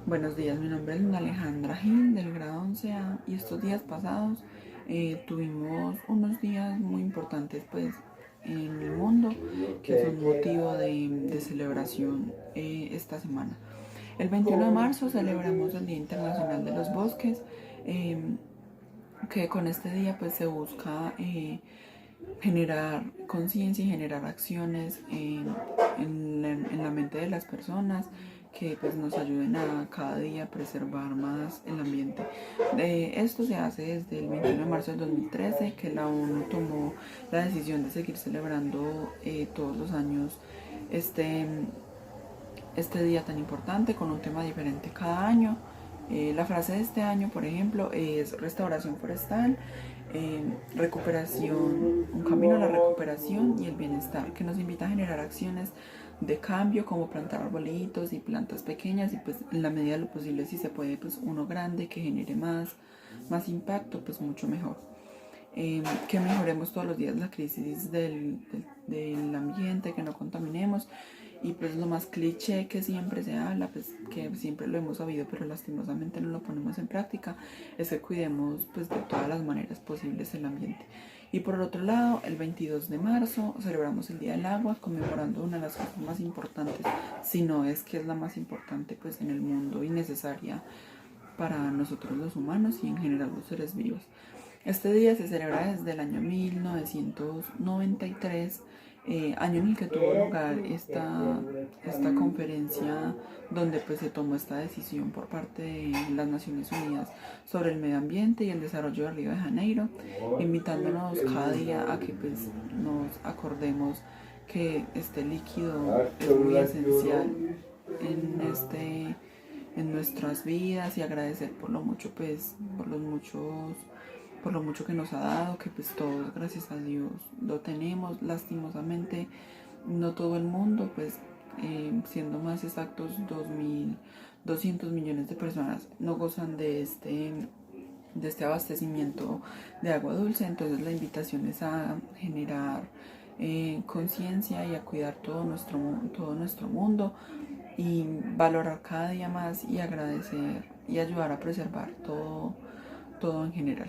Buenos días, mi nombre es Luna Alejandra Gil del grado 11A y estos días pasados tuvimos unos días muy importantes pues en el mundo que son motivo de celebración esta semana. El 21 de marzo celebramos el Día Internacional de los Bosques, eh, que con este día pues se busca generar conciencia y generar acciones en la mente de las personas que pues nos ayuden a cada día preservar más el ambiente. Esto se hace desde el 21 de marzo del 2013, que la ONU tomó la decisión de seguir celebrando todos los años este, este día tan importante con un tema diferente cada año. La frase de este año, por ejemplo, es restauración forestal, recuperación, un camino a la recuperación y el bienestar, que nos invita a generar acciones de cambio como plantar arbolitos y plantas pequeñas y pues en la medida de lo posible, si se puede, pues uno grande que genere más impacto, pues mucho mejor. Que mejoremos todos los días la crisis del ambiente, que no contaminemos y pues lo más cliché que siempre se habla, pues que siempre lo hemos sabido pero lastimosamente no lo ponemos en práctica, es que cuidemos pues de todas las maneras posibles el ambiente. Y por otro lado, el 22 de marzo celebramos el Día del Agua, conmemorando una de las cosas más importantes, si no es que es la más importante pues en el mundo y necesaria para nosotros los humanos y en general los seres vivos. Este día se celebra desde el año 1993, año en el que tuvo lugar esta conferencia donde pues se tomó esta decisión por parte de las Naciones Unidas sobre el medio ambiente y el desarrollo de Río de Janeiro, invitándonos cada día a que pues nos acordemos que este líquido es muy esencial en nuestras vidas y agradecer por lo mucho pues por lo mucho que nos ha dado, que pues todos gracias a Dios lo tenemos. Lastimosamente no todo el mundo, pues siendo más exactos 2.200 millones de personas no gozan de este abastecimiento de agua dulce. Entonces la invitación es a generar conciencia y a cuidar todo nuestro mundo y valorar cada día más y agradecer y ayudar a preservar todo en general.